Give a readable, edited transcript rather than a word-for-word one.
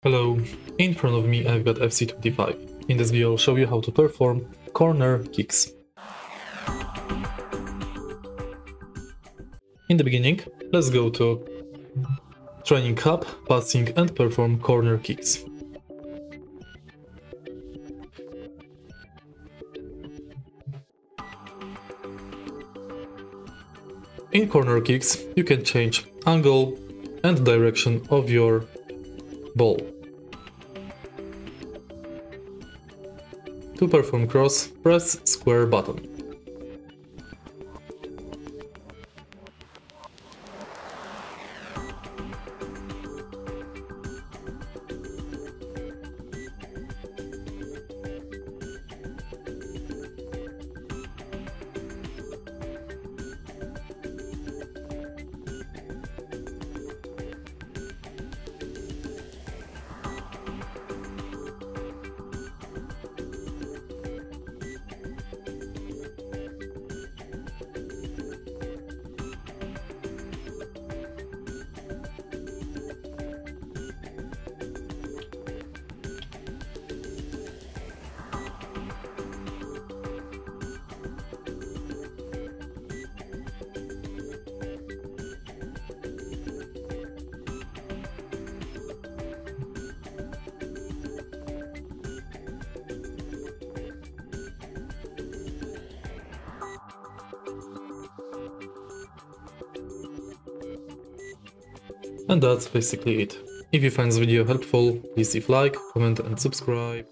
Hello, in front of me I've got FC25. In this video I'll show you how to perform corner kicks. In the beginning, let's go to Training Hub, Passing and perform corner kicks. In corner kicks, you can change angle and direction of your ball. To perform cross, press square button. And that's basically it. If you find this video helpful, please leave a like, comment and subscribe.